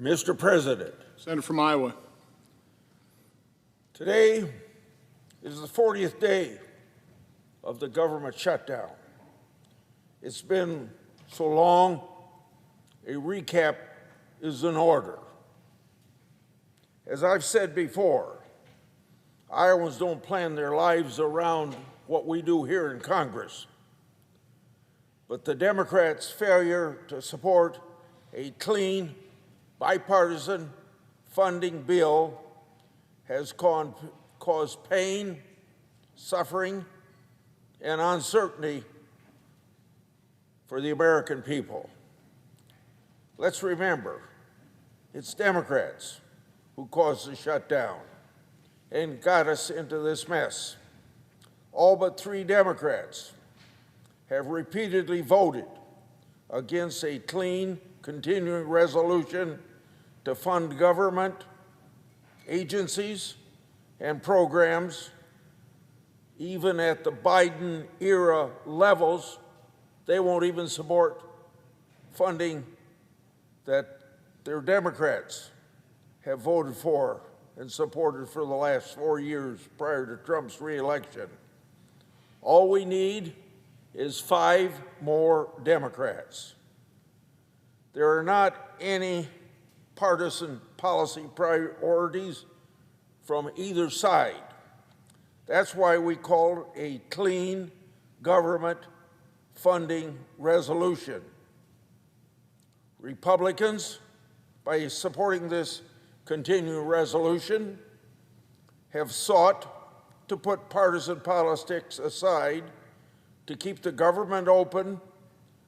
Mr. President, Senator from Iowa. today is the 40th day of the government shutdown. It's been so long, a recap is in order. As I've said before, Iowans don't plan their lives around what we do here in Congress. But the Democrats' failure to support a clean, bipartisan funding bill has caused pain, suffering, and uncertainty for the American people. Let's remember, it's Democrats who caused the shutdown and got us into this mess. All but 3 Democrats have repeatedly voted against a clean, continuing resolution to fund government, agencies, and programs. Even at the Biden era levels, they won't even support funding that their Democrats have voted for and supported for the last 4 years prior to Trump's reelection. All we need is 5 more Democrats. There are not any partisan policy priorities from either side. That's why we call it a clean government funding resolution. Republicans, by supporting this continuing resolution, have sought to put partisan politics aside to keep the government open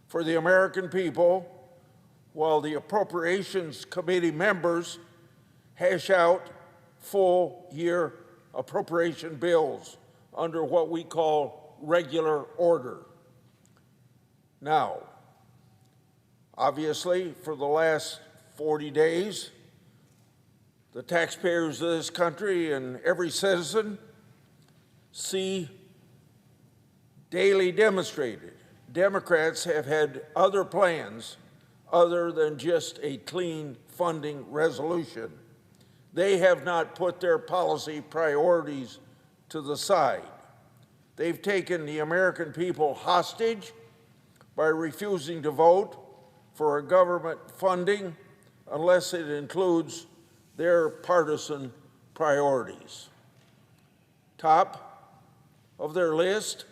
for the American people, while the Appropriations Committee members hash out full-year appropriation bills under what we call regular order. Now, obviously, for the last 40 days, the taxpayers of this country and every citizen see daily demonstrated Democrats have had other plans other than just a clean funding resolution. They have not put their policy priorities to the side. They've taken the American people hostage by refusing to vote for a government funding unless it includes their partisan priorities. Top of their list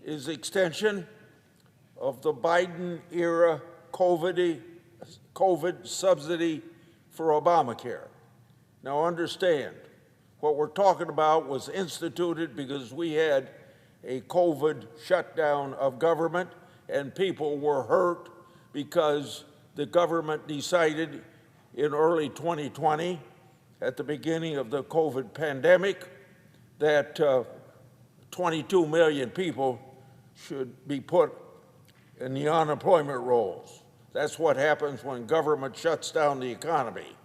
is extension of the Biden-era COVID subsidy for Obamacare. Now understand, what we're talking about was instituted because we had a COVID shutdown of government and people were hurt because the government decided in early 2020, at the beginning of the COVID pandemic, that 22 million people should be put in the unemployment rolls. That's what happens when government shuts down the economy.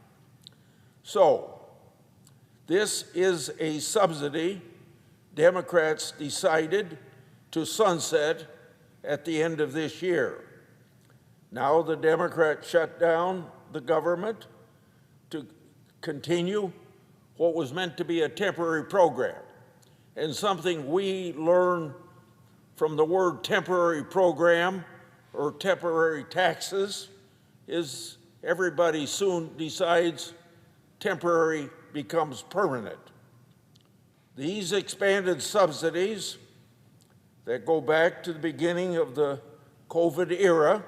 So, this is a subsidy Democrats decided to sunset at the end of this year. Now the Democrats shut down the government to continue what was meant to be a temporary program. And something we learn from the word temporary program or temporary taxes is everybody soon decides temporary becomes permanent. These expanded subsidies that go back to the beginning of the COVID era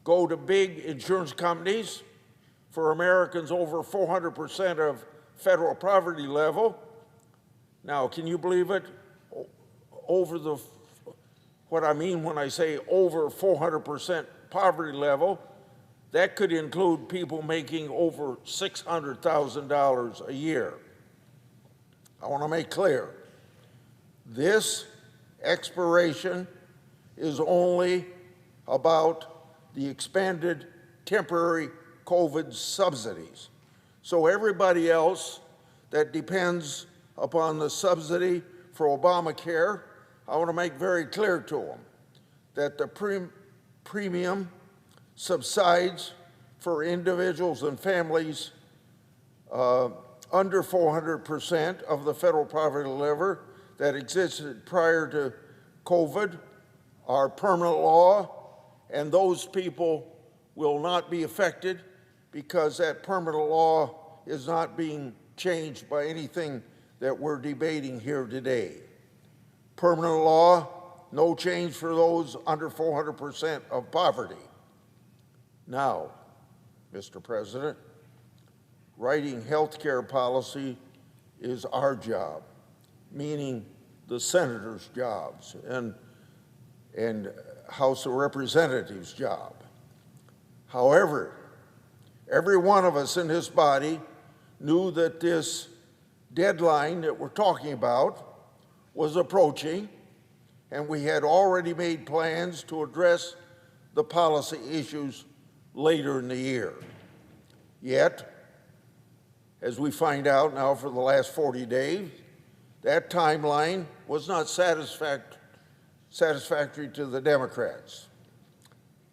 go to big insurance companies for Americans over 400% of federal poverty level. Now, can you believe it? What I mean when I say over 400% poverty level, that could include people making over $600,000 a year. I want to make clear, this expiration is only about the expanded temporary COVID subsidies. So everybody else that depends upon the subsidy for Obamacare, I want to make very clear to them that the premium subsides for individuals and families under 400% of the federal poverty level that existed prior to COVID are permanent law, and those people will not be affected because that permanent law is not being changed by anything that we're debating here today. Permanent law, no change for those under 400% of poverty. Now, Mr. President, writing health care policy is our job, meaning the senators' jobs and House of Representatives' job. However, every one of us in this body knew that this deadline that we're talking about was approaching, and we had already made plans to address the policy issues later in the year. Yet, as we find out now for the last 40 days, that timeline was not satisfactory to the Democrats.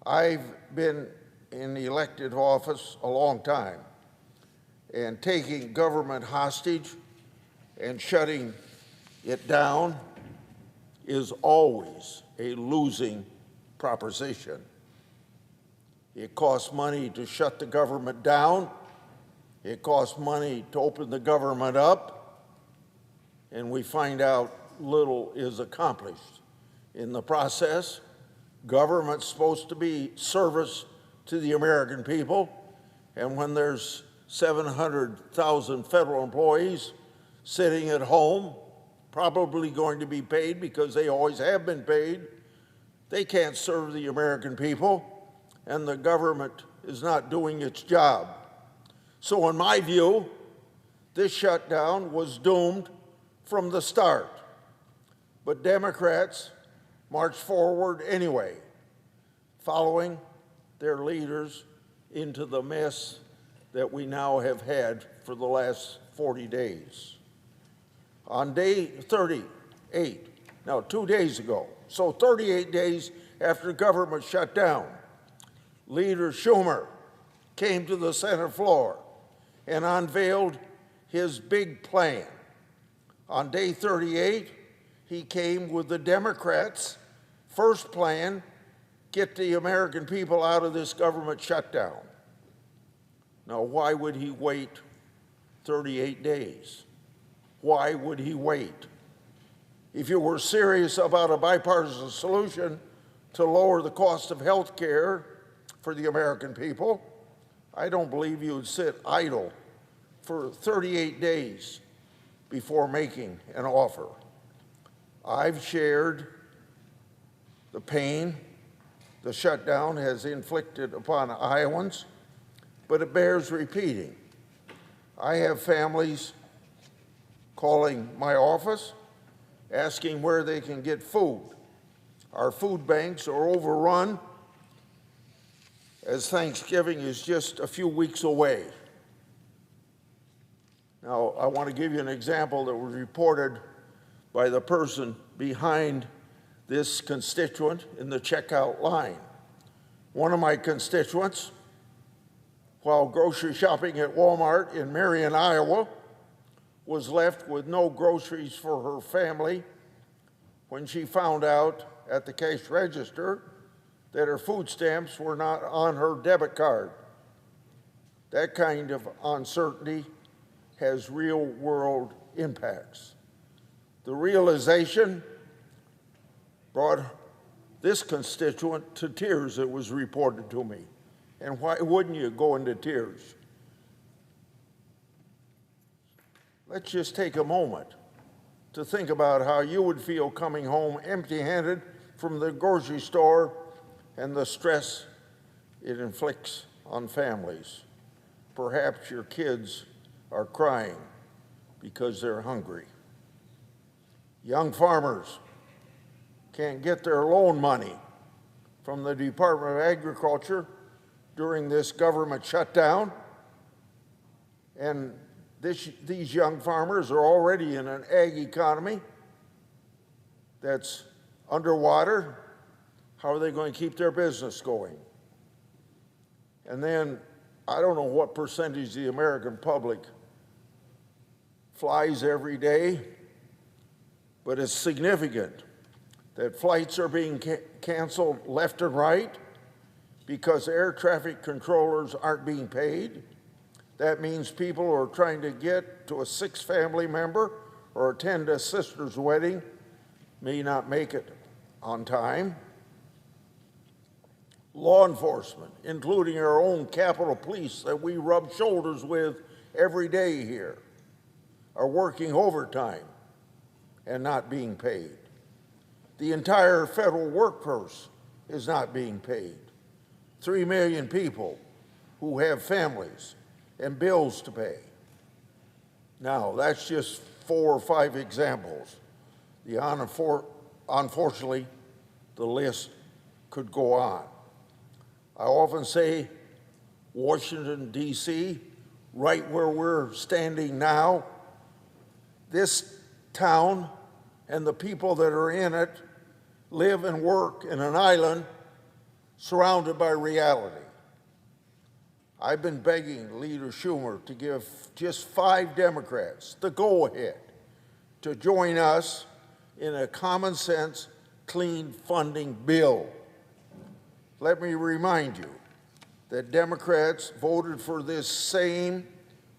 I've been in the elected office a long time, and taking government hostage and shutting it down is always a losing proposition. It costs money to shut the government down. It costs money to open the government up, and we find out little is accomplished. In the process, government's supposed to be service to the American people, and when there's 700,000 federal employees sitting at home, probably going to be paid because they always have been paid, they can't serve the American people, and the government is not doing its job. So in my view, this shutdown was doomed from the start. But Democrats marched forward anyway, following their leaders into the mess that we now have had for the last 40 days. On day 38, now 2 days ago, so 38 days after government shut down, Leader Schumer came to the Senate floor and unveiled his big plan. On day 38, he came with the Democrats' first plan, get the American people out of this government shutdown. Now, why would he wait 38 days? Why would he wait? If you were serious about a bipartisan solution to lower the cost of health care for the American people, I don't believe you would sit idle for 38 days before making an offer. I've shared the pain the shutdown has inflicted upon Iowans, but it bears repeating. I have families calling my office, asking where they can get food. Our food banks are overrun as Thanksgiving is just a few weeks away. Now, I want to give you an example that was reported by the person behind this constituent in the checkout line. One of my constituents, while grocery shopping at Walmart in Marion, Iowa, was left with no groceries for her family when she found out at the cash register that her food stamps were not on her debit card. That kind of uncertainty has real-world impacts. The realization brought this constituent to tears, it was reported to me. And why wouldn't you go into tears? Let's just take a moment to think about how you would feel coming home empty-handed from the grocery store and the stress it inflicts on families. Perhaps your kids are crying because they're hungry. Young farmers can't get their loan money from the Department of Agriculture during this government shutdown, and these young farmers are already in an ag economy that's underwater. How are they going to keep their business going? And then I don't know what percentage of the American public flies every day, but it's significant that flights are being canceled left and right because air traffic controllers aren't being paid. That means people who are trying to get to a sick family member or attend a sister's wedding may not make it on time. Law enforcement, including our own Capitol Police that we rub shoulders with every day here, are working overtime and not being paid. The entire federal workforce is not being paid. 3 million people who have families and bills to pay. Now, that's just 4 or 5 examples. Unfortunately, the list could go on. I often say Washington, D.C., right where we're standing now, this town and the people that are in it live and work in an island surrounded by reality. I've been begging Leader Schumer to give just 5 Democrats the go-ahead to join us in a common sense, clean funding bill. Let me remind you that Democrats voted for this same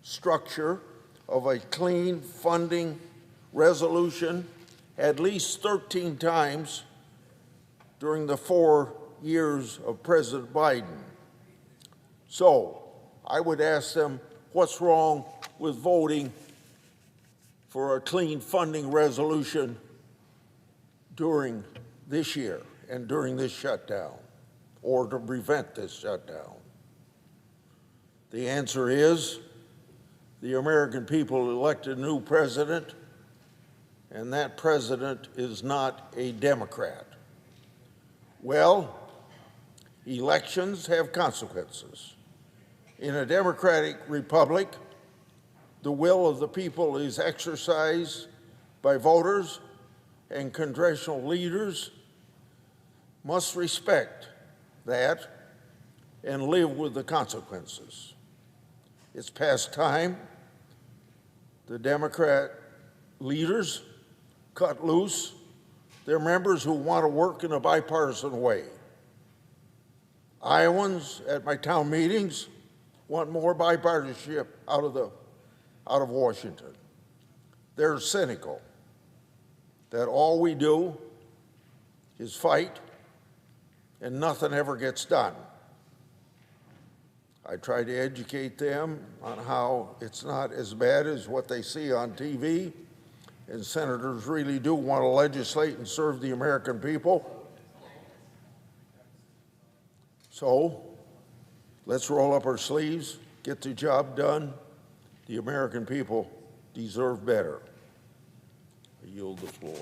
structure of a clean funding resolution at least 13 times during the 4 years of President Biden. So I would ask them, what's wrong with voting for a clean funding resolution during this year and during this shutdown, or to prevent this shutdown? The answer is the American people elected a new president, and that president is not a Democrat. Well, elections have consequences. In a democratic republic, the will of the people is exercised by voters, and congressional leaders must respect that and live with the consequences. It's past time the Democrat leaders cut loose their members who want to work in a bipartisan way. Iowans at my town meetings want more bipartisanship out of Washington. They're cynical that all we do is fight and nothing ever gets done. I try to educate them on how it's not as bad as what they see on TV, and senators really do want to legislate and serve the American people. So let's roll up our sleeves, get the job done. The American people deserve better. I yield the floor.